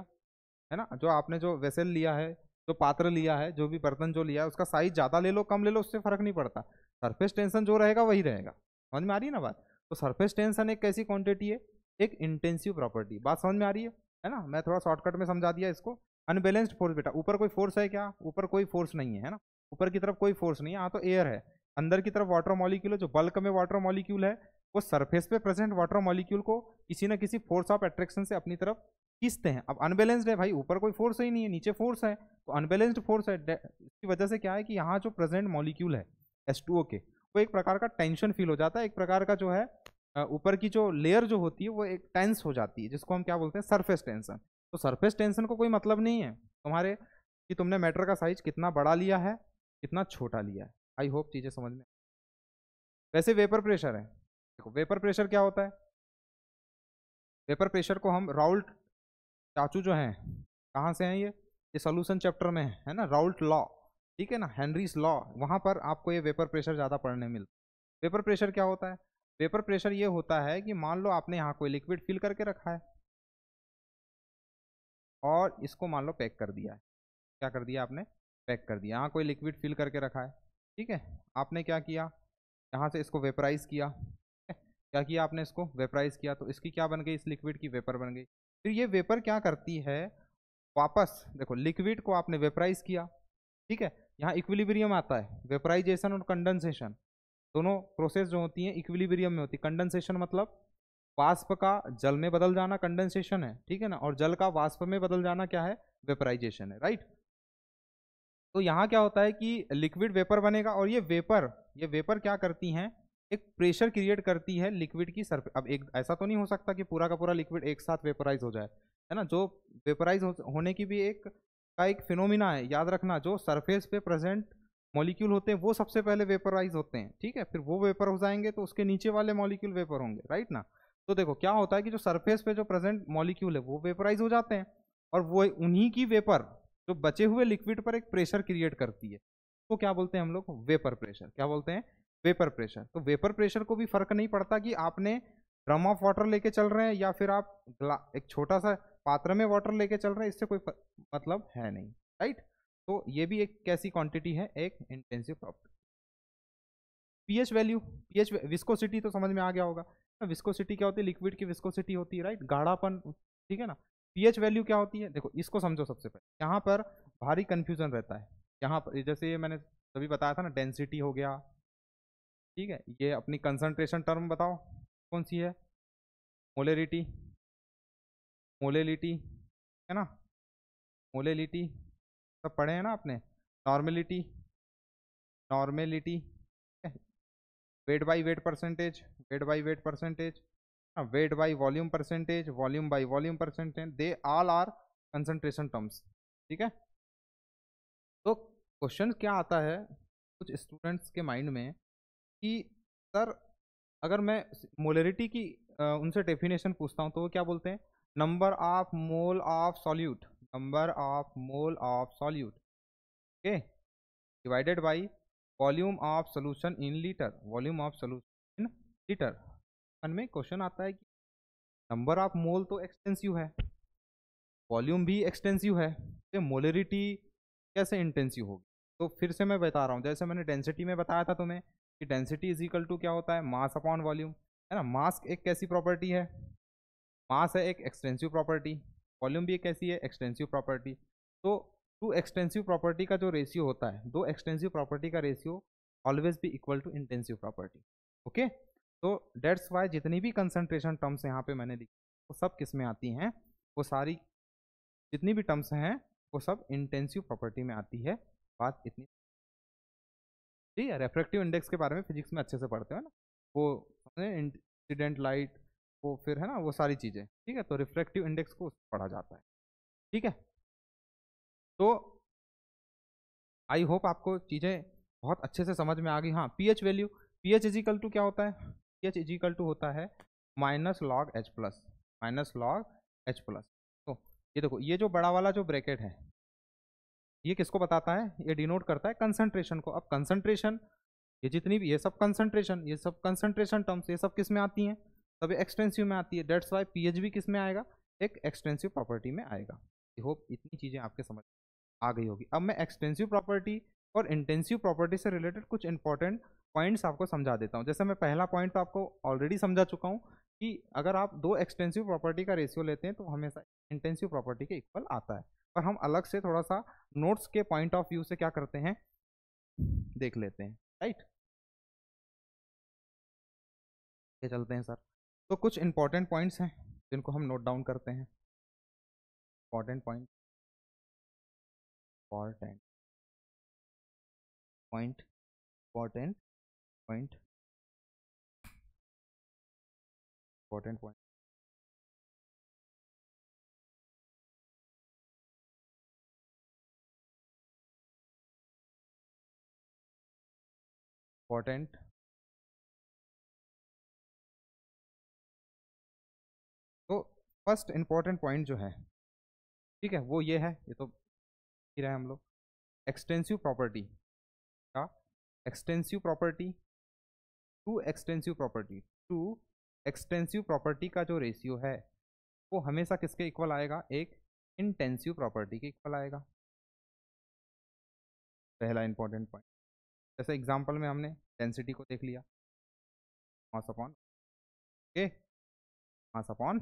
है ना, जो आपने जो वेसल लिया है, जो पात्र लिया है, जो भी बर्तन जो लिया है, उसका साइज ज़्यादा ले लो कम ले लो, उससे फर्क नहीं पड़ता, सरफेस टेंशन जो रहेगा वही रहेगा। समझ में आ रही है ना बात? तो सरफेस टेंशन एक कैसी क्वांटिटी है? एक इंटेंसिव प्रॉपर्टी। बात समझ में आ रही है ना? मैं थोड़ा शॉर्टकट में समझा दिया इसको। अनबैलेंस्ड फोर्स बेटा, ऊपर कोई फोर्स है क्या? ऊपर कोई फोर्स नहीं है, है ना, ऊपर की तरफ कोई फोर्स नहीं है, यहाँ तो एयर है, अंदर की तरफ वाटर मॉलिक्यूल है, जो बल्क में वाटर मॉलिक्यूल है वो सरफेस पे प्रेजेंट वाटर मॉलिक्यूल को किसी ना किसी फोर्स ऑफ अट्रैक्शन से अपनी तरफ खींचते हैं। अब अनबैलेंस्ड है भाई, ऊपर कोई फोर्स ही नहीं है, नीचे फोर्स है, तो अनबैलेंस्ड फोर्स है, इसकी वजह से क्या है कि यहाँ जो प्रेजेंट मॉलिक्यूल है H2O के, वो एक प्रकार का टेंशन फील हो जाता है, एक प्रकार का जो है ऊपर की जो लेयर जो होती है वो एक टेंस हो जाती है, जिसको हम क्या बोलते हैं? Surface tension. तो सरफेस टेंशन को कोई मतलब नहीं है तुम्हारे कि तुमने मैटर का साइज कितना बड़ा लिया है, कितना छोटा लिया है। आई होप चीजें समझ में। वैसे वेपर प्रेशर है, देखो वेपर प्रेशर क्या होता है? वेपर प्रेशर को हम राउल्ट चाचू जो हैं, कहाँ से हैं ये सोल्यूशन चैप्टर में है ना, राउल्ट लॉ, ठीक है ना, हेनरीज लॉ, वहाँ पर आपको ये वेपर प्रेशर ज़्यादा पढ़ने मिलता है। वेपर प्रेशर क्या होता है? वेपर प्रेशर ये होता है कि मान लो आपने यहाँ कोई लिक्विड फिल करके रखा है और इसको मान लो पैक कर दिया है, क्या कर दिया आपने? पैक कर दिया। यहाँ कोई लिक्विड फिल करके रखा है, ठीक है, आपने क्या किया? यहाँ से इसको वेपराइज किया, क्या किया आपने? इसको वेपराइज किया, तो इसकी क्या बन गई? इस लिक्विड की वेपर बन गई। फिर ये वेपर क्या करती है? वापस देखो लिक्विड को आपने वेपराइज किया, ठीक है, यहाँ इक्विलिब्रियम आता है, वेपराइजेशन और कंडेंसेशन दोनों प्रोसेस जो होती हैं इक्विलिब्रियम में होती है। कंडेंसेशन मतलब वाष्प का जल में बदल जाना, कंडेंसेशन है, ठीक है ना, और जल का वाष्प में बदल जाना क्या है? वेपराइजेशन है, राइट। तो यहाँ क्या होता है कि लिक्विड वेपर बनेगा, और ये वेपर क्या करती हैं? एक प्रेशर क्रिएट करती है लिक्विड की सरफेस। अब एक ऐसा तो नहीं हो सकता कि पूरा का पूरा लिक्विड एक साथ वेपराइज हो जाए, है ना, जो वेपराइज होने की भी एक फिनोमिना है, याद रखना, जो सरफेस पे प्रेजेंट मॉलिक्यूल होते हैं वो सबसे पहले वेपराइज होते हैं, ठीक है, फिर वो वेपर हो जाएंगे तो उसके नीचे वाले मॉलिक्यूल वेपर होंगे, राइट ना। तो देखो क्या होता है कि जो सरफेस पे जो प्रेजेंट मॉलिक्यूल है वो वेपराइज हो जाते हैं, और वो उन्हीं की वेपर जो बचे हुए लिक्विड पर एक प्रेशर क्रिएट करती है, तो क्या बोलते हैं हम लोग? Vapour pressure. क्या बोलते हैं? Vapour pressure. तो वेपर प्रेशर को भी फर्क नहीं पड़ता कि आपने ड्रम ऑफ वाटर लेके चल रहे हैं या फिर आप एक छोटा सा पात्र में वाटर लेके चल रहे हैं, इससे कोई मतलब है नहीं, राइट। तो ये भी एक कैसी क्वांटिटी है? एक intensive property. PH value, pH viscosity तो समझ में आ गया होगा। विस्कोसिटी क्या होती है? लिक्विड की विस्कोसिटी होती है, राइट, गाढ़ापन, ठीक है ना। पीएच वैल्यू क्या होती है? देखो इसको समझो सबसे पहले, यहाँ पर भारी कंफ्यूजन रहता है। यहाँ पर जैसे ये मैंने तभी बताया था ना, डेंसिटी हो गया, ठीक है, ये अपनी कंसंट्रेशन टर्म बताओ कौन सी है? मोलेरिटी, मोलेलिटी, है ना, मोलेलिटी सब पढ़े हैं ना आपने। Normality, normality, weight by weight percentage, weight by weight percentage, weight by volume percentage, volume by volume percentage, they all are concentration terms, ठीक है। तो क्वेश्चन क्या आता है कुछ स्टूडेंट्स के माइंड में कि सर अगर मैं मोलरिटी की उनसे डेफिनेशन पूछता हूँ तो वो क्या बोलते हैं, number of mole of solute, number of mole of solute, okay, divided by volume of solution in litre, volume of solution in litre. में क्वेश्चन आता है कि नंबर ऑफ मोल तो एक्सटेंसिव है, वॉल्यूम भी एक्सटेंसिव है, तो मोलरिटी कैसे इंटेंसिव होगी। तो फिर से मैं बता रहा हूँ, जैसे मैंने डेंसिटी में बताया था तुम्हें कि डेंसिटी इज इक्वल टू क्या होता है, मास अपॉन वॉल्यूम, है ना। मास एक कैसी प्रॉपर्टी है, मास है एक एक्सटेंसिव प्रॉपर्टी, वॉल्यूम भी एक कैसी है, एक्सटेंसिव प्रॉपर्टी। तो टू एक्सटेंसिव प्रॉपर्टी का जो रेशियो होता है, दो एक्सटेंसिव प्रॉपर्टी का रेशियो ऑलवेज भी equal to intensive property, okay. तो डेट्स वाई जितनी भी कंसंट्रेशन टर्म्स यहाँ पे मैंने लिखी वो सब किस में आती हैं, वो सारी जितनी भी टर्म्स हैं वो सब इंटेंसिव प्रॉपर्टी में आती है। बात इतनी, ठीक है। रेफ्रेक्टिव इंडेक्स के बारे में फिजिक्स में अच्छे से पढ़ते हो ना, वो इंसिडेंट लाइट, वो फिर है ना वो सारी चीज़ें, ठीक है। तो रिफ्लेक्टिव इंडेक्स को पढ़ा जाता है, ठीक है। तो आई होप आपको चीज़ें बहुत अच्छे से समझ में आ गई। हाँ, pH value, pH is equal to क्या होता है, पीएच इजिकल टू होता है minus log H plus, minus log H plus. तो ये देखो, ये जो बड़ा वाला जो ब्रैकेट है ये किसको बताता है, ये डिनोट करता है कंसंट्रेशन को। अब कंसंट्रेशन, ये जितनी भी, ये सब कंसंट्रेशन, ये सब कंसंट्रेशन टर्म्स, ये सब किस में आती हैं, सब एक्सटेंसिव में आती है। डेट्स वाई पीएच भी किस में आएगा, एक एक्सटेंसिव प्रॉपर्टी में आएगा। आई होप इतनी चीज़ें आपके समझ आ गई होगी। अब मैं एक्सटेंसिव प्रॉपर्टी और इंटेंसिव प्रॉपर्टी से रिलेटेड कुछ इंपॉर्टेंट पॉइंट्स आपको समझा देता हूँ। जैसे मैं पहला पॉइंट तो आपको ऑलरेडी समझा चुका हूँ कि अगर आप दो एक्सटेंसिव प्रॉपर्टी का रेशियो लेते हैं तो हमेशा इंटेंसिव प्रॉपर्टी के इक्वल आता है। पर हम अलग से थोड़ा सा नोट्स के पॉइंट ऑफ व्यू से क्या करते हैं, देख लेते हैं, राइट। ये चलते हैं सर। तो कुछ इंपॉर्टेंट पॉइंट्स हैं जिनको हम नोट डाउन करते हैं। Important point, important point, important point, important point. Important, तो फर्स्ट इंपॉर्टेंट पॉइंट जो है, ठीक है, वो ये है, ये तो ही रहे हम लोग, एक्सटेंसिव प्रॉपर्टी का, extensive property to extensive property, to extensive property का जो रेशियो है वो हमेशा किसके इक्वल आएगा, एक इंटेंसिव प्रॉपर्टी के इक्वल आएगा। पहला इंपॉर्टेंट पॉइंट। जैसे एग्जांपल में हमने डेंसिटी को देख लिया, mass upon, okay, mass upon.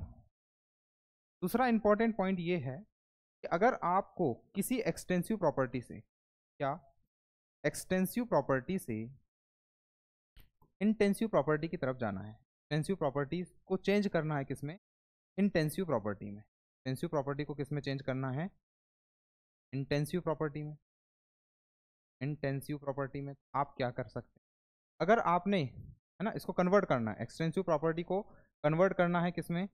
दूसरा इंपॉर्टेंट पॉइंट ये है कि अगर आपको किसी एक्सटेंसिव प्रॉपर्टी से, क्या, एक्सटेंसिव प्रॉपर्टी से इंटेंसिव प्रॉपर्टी की तरफ जाना है, इंटेंसिव प्रॉपर्टी को चेंज करना है किसमें, इंटेंसिव प्रॉपर्टी में। इंटेंसिव प्रॉपर्टी को किसमें चेंज करना है, इंटेंसिव प्रॉपर्टी में। इंटेंसिव प्रॉपर्टी में आप क्या कर सकते हैं, अगर आपने, है ना, इसको कन्वर्ट करना है, एक्सटेंसिव प्रॉपर्टी को कन्वर्ट करना है किसमें,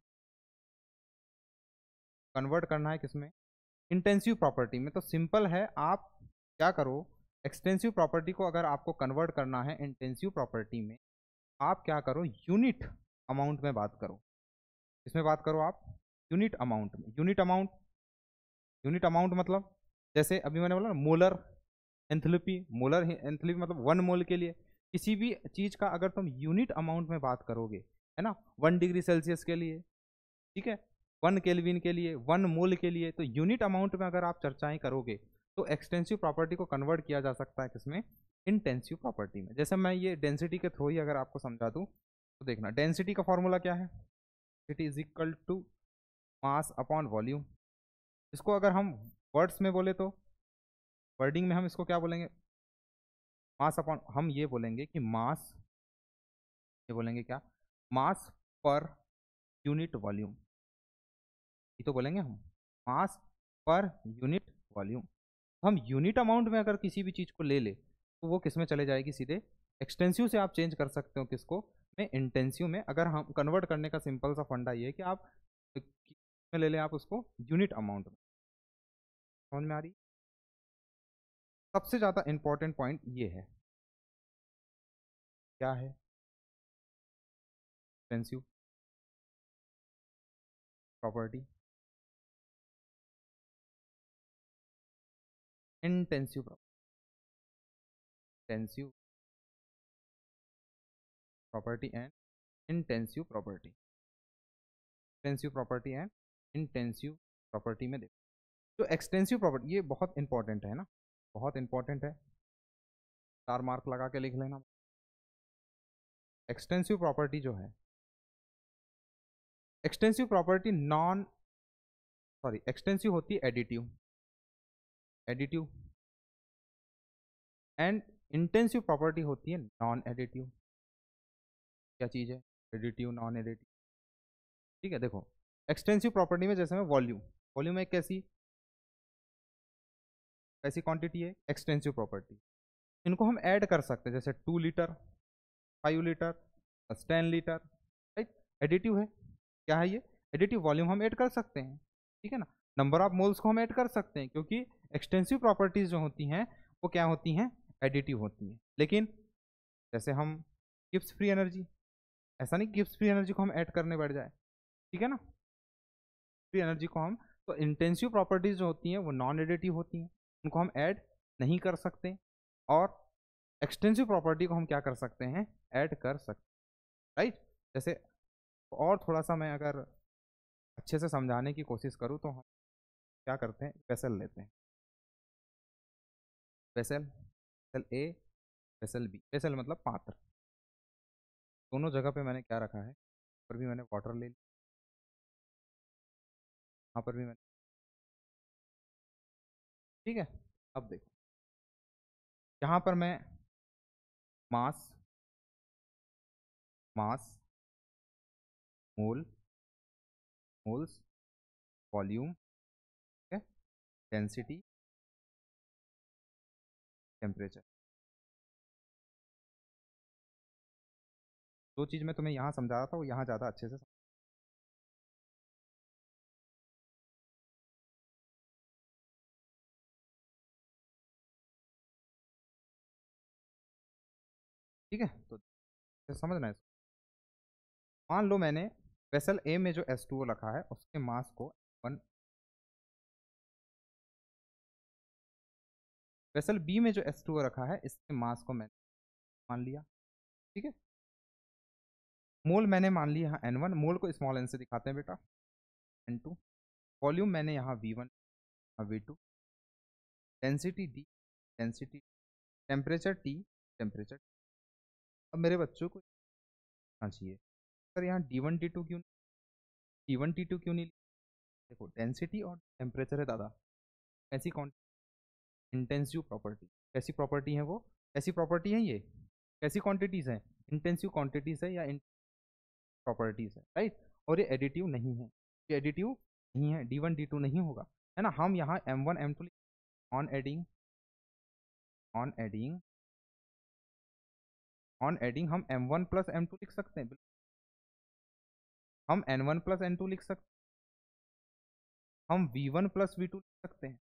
कन्वर्ट करना है किसमें, इंटेंसिव प्रॉपर्टी में। तो सिंपल है, आप क्या करो, एक्सटेंसिव प्रॉपर्टी को अगर आपको कन्वर्ट करना है इंटेंसिव प्रॉपर्टी में, आप क्या करो, यूनिट अमाउंट में बात करो। इसमें बात करो आप यूनिट अमाउंट में। यूनिट अमाउंट, यूनिट अमाउंट मतलब जैसे अभी मैंने बोला ना, मोलर एंथैल्पी, मोलर एंथैल्पी मतलब 1 मोल के लिए। किसी भी चीज़ का अगर तुम यूनिट अमाउंट में बात करोगे, है ना, 1 डिग्री सेल्सियस के लिए, ठीक है, 1 केल्विन के लिए, 1 मोल के लिए, तो यूनिट अमाउंट में अगर आप चर्चाएं करोगे तो एक्सटेंसिव प्रॉपर्टी को कन्वर्ट किया जा सकता है किसमें, इंटेंसिव प्रॉपर्टी में। जैसे मैं ये डेंसिटी के थ्रू ही अगर आपको समझा दूं तो देखना, डेंसिटी का फॉर्मूला क्या है, density is equal to mass upon volume. इसको अगर हम वर्ड्स में बोले तो, वर्डिंग में हम इसको क्या बोलेंगे, मास अपॉन, हम ये बोलेंगे कि मास, ये बोलेंगे क्या, मास पर यूनिट वॉल्यूम, ये तो बोलेंगे हम, मास पर यूनिट वॉल्यूम। हम यूनिट अमाउंट में अगर किसी भी चीज़ को ले ले तो वो किस में चले जाएगी, सीधे एक्सटेंसिव से आप चेंज कर सकते हो किसको, में इंटेंसिव में। अगर हम कन्वर्ट करने का सिंपल सा फंडा ये है कि आप में ले लें आप उसको यूनिट अमाउंट में। समझ में आ रही, सबसे ज़्यादा इंपॉर्टेंट पॉइंट ये है, क्या है, extensive property, intensive property and intensive property. Extensive property and intensive property में देखो जो एक्सटेंसिव प्रॉपर्टी, ये बहुत इंपॉर्टेंट है ना, बहुत इंपॉर्टेंट है, 4 मार्क लगा के लिख लेना। एक्सटेंसिव प्रॉपर्टी जो है, एक्सटेंसिव प्रॉपर्टी एक्सटेंसिव होती है एडिटिव एंड इंटेंसिव प्रॉपर्टी होती है नॉन एडिटिव। क्या चीज़ है? Additive, non additive. ठीक है, देखो एक्सटेंसिव प्रॉपर्टी में जैसे में वॉल्यूम एक कैसी क्वांटिटी है, एक्सटेंसिव प्रॉपर्टी। इनको हम ऐड कर सकते हैं, जैसे 2 litre, 5 litre, 10 litre, right. Additive है, क्या है ये? एडिटिव। वॉल्यूम हम ऐड कर सकते हैं, ठीक है ना। नंबर ऑफ मोल्स को हम ऐड कर सकते हैं, क्योंकि एक्सटेंसिव प्रॉपर्टीज जो होती हैं वो क्या होती हैं? एडिटिव होती हैं। लेकिन जैसे हम गिब्स फ्री एनर्जी, ऐसा नहीं गिब्स फ्री एनर्जी को हम ऐड करने बैठ जाए, ठीक है ना। फ्री एनर्जी को हम, तो इंटेंसिव प्रॉपर्टीज जो होती हैं वो नॉन एडिटिव होती हैं, उनको हम ऐड नहीं कर सकते। और एक्सटेंसिव प्रॉपर्टी को हम क्या कर सकते हैं? ऐड कर सकते हैं, राइट। जैसे और थोड़ा सा मैं अगर अच्छे से समझाने की कोशिश करूँ तो हम क्या करते हैं, वेसल लेते हैं, vessel A, vessel B. Vessel मतलब पात्र। दोनों जगह पे मैंने क्या रखा है, पर भी मैंने वाटर ले लिया, यहाँ पर भी मैंने, ठीक है। अब देखो यहाँ पर मैं मास, मोल्स, वॉल्यूम, ठीक है, डेंसिटी, टेम्परेचर, जो चीज़ मैं तुम्हें यहाँ समझा रहा था वो यहाँ ज़्यादा अच्छे से ठीक है। तो समझना है इसको। मान लो मैंने वेसल ए में जो H2O रखा है उसके मास को 1, वेसल बी में जो H2O रखा है इसके मास को मैंने मान लिया, ठीक है। मोल मैंने मान लिया यहाँ N1, मोल को स्मॉल n से दिखाते हैं बेटा, N2। वॉल्यूम मैंने यहाँ V1, V2, density D, density, temperature T, temperature. अब मेरे बच्चों को हाँ चाहिए सर यहाँ D1 D2 क्यों, D1 D2 क्यों नहीं? देखो डेंसिटी और टेम्परेचर है दादा, ऐसी कौन इंटेंसिव प्रॉपर्टी, कैसी प्रॉपर्टी है वो, कैसी प्रॉपर्टी है ये, कैसी क्वांटिटीज है, इंटेंसिव क्वांटिटीज है या प्रॉपर्टीज है, राइट। और ये एडिटिव नहीं है, ये एडिटिव नहीं है, D1 D2 नहीं होगा, है ना। हम यहाँ M1 M2 on adding, on adding, on adding हम M1 प्लस M2 लिख सकते हैं, हम N1 प्लस N2 लिख सकते हैं, हम V1 प्लस V2 लिख सकते हैं।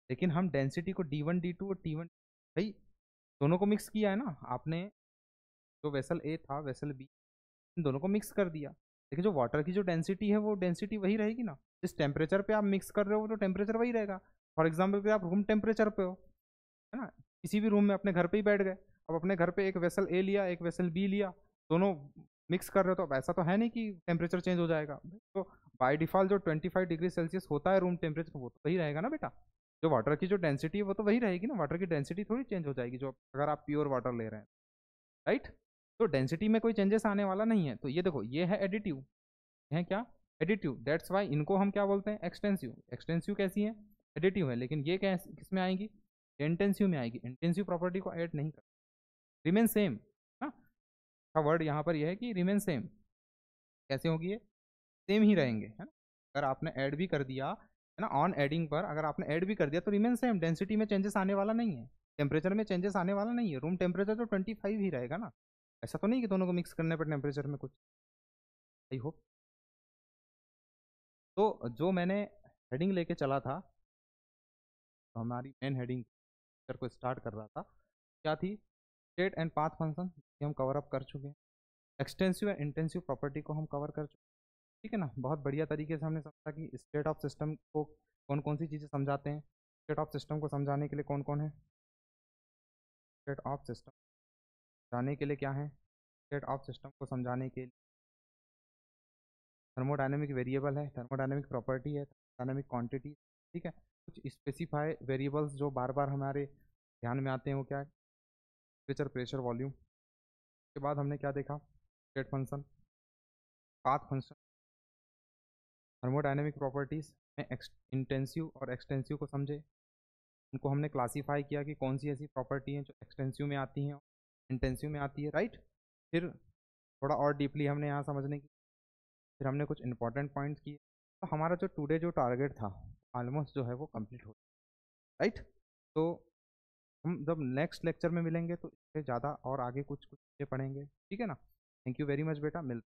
लेकिन हम डेंसिटी को D1 D2 और T1, भाई दोनों को मिक्स किया है ना आपने, जो वेसल ए था वेसल बी, इन दोनों को मिक्स कर दिया। लेकिन जो वाटर की जो डेंसिटी है वो डेंसिटी वही रहेगी ना, जिस टेम्परेचर पे आप मिक्स कर रहे हो तो टेम्परेचर वही रहेगा। फॉर एग्जाम्पल आप रूम टेम्परेचर पे हो, है ना, किसी भी रूम में अपने घर पे ही बैठ गए, अब अपने घर पे एक वेसल ए लिया एक वेसल बी लिया, दोनों मिक्स कर रहे हो, तो अब ऐसा तो है नहीं कि टेम्परेचर चेंज हो जाएगा। तो बाय डिफॉल्ट जो 25 डिग्री सेल्सियस होता है रूम टेम्परेचर वो तो वही रहेगा ना बेटा। जो वाटर की जो डेंसिटी है वो तो वही रहेगी ना, वाटर की डेंसिटी थोड़ी चेंज हो जाएगी जो अगर आप प्योर वाटर ले रहे हैं, राइट। तो डेंसिटी में कोई चेंजेस आने वाला नहीं है। तो ये देखो ये है एडिटिव, है क्या, एडिटिव। दैट्स वाई इनको हम क्या बोलते हैं? एक्सटेंसिव। एक्सटेंसिव कैसी है? एडिटिव है। लेकिन ये किस में आएगी? इंटेंसिव में आएगी। इंटेंसिव प्रॉपर्टी को ऐड नहीं कर, रिमेन सेम, का वर्ड यहाँ पर यह है कि रिमेन सेम। कैसे होगी ये? सेम ही रहेंगे, है ना। अगर आपने ऐड भी कर दिया, है ना, ऑन एडिंग पर अगर आपने ऐड भी कर दिया तो रिमेन सेम, डेंसिटी में चेंजेस आने वाला नहीं है, टेम्परेचर में चेंजेस आने वाला नहीं है, रूम टेम्परेचर तो 25 ही रहेगा ना। ऐसा तो नहीं कि दोनों को मिक्स करने पर टेम्परेचर में कुछ, आई होप। तो जो मैंने हेडिंग लेके चला था, तो हमारी मेन हेडिंग को स्टार्ट कर रहा था, क्या थी? स्टेट एंड पाथ फंक्शन, हम कवर अप कर चुके हैं। एक्सटेंसिव एंड इंटेंसिव प्रॉपर्टी को हम कवर कर चुके हैं। ठीक है ना। बहुत बढ़िया तरीके से हमने समझा कि स्टेट ऑफ सिस्टम को कौन कौन सी चीज़ें समझाते हैं। स्टेट ऑफ सिस्टम को समझाने के लिए कौन कौन है, स्टेट ऑफ सिस्टम समझाने के लिए क्या है, स्टेट ऑफ सिस्टम को समझाने के लिए थर्मोडायनेमिक वेरिएबल है, थर्मोडायनेमिक प्रॉपर्टी है, थर्मोडायनेमिक क्वांटिटी। ठीक है, कुछ स्पेसिफाई वेरिएबल्स जो बार बार हमारे ध्यान में आते हैं वो क्या है, टेम्परेचर, प्रेशर, वॉल्यूम। उसके बाद हमने क्या देखा, state function, path function, thermodynamic properties में इंटेंसिव और एक्सटेंसिव को समझे, उनको हमने क्लासीफाई किया कि कौन सी ऐसी प्रॉपर्टी हैं जो एक्सटेंसिव में आती हैं और इंटेंसिव में आती है, राइट। फिर थोड़ा और डीपली हमने यहाँ समझने की, फिर हमने कुछ इंपॉर्टेंट पॉइंट्स किए। तो हमारा जो टुडे जो टारगेट था ऑलमोस्ट जो है वो कंप्लीट हो, राइट। तो हम जब नेक्स्ट लेक्चर में मिलेंगे तो इससे ज़्यादा और आगे कुछ कुछ चीज़ें पढ़ेंगे, ठीक है ना। थैंक यू वेरी मच बेटा, मिलते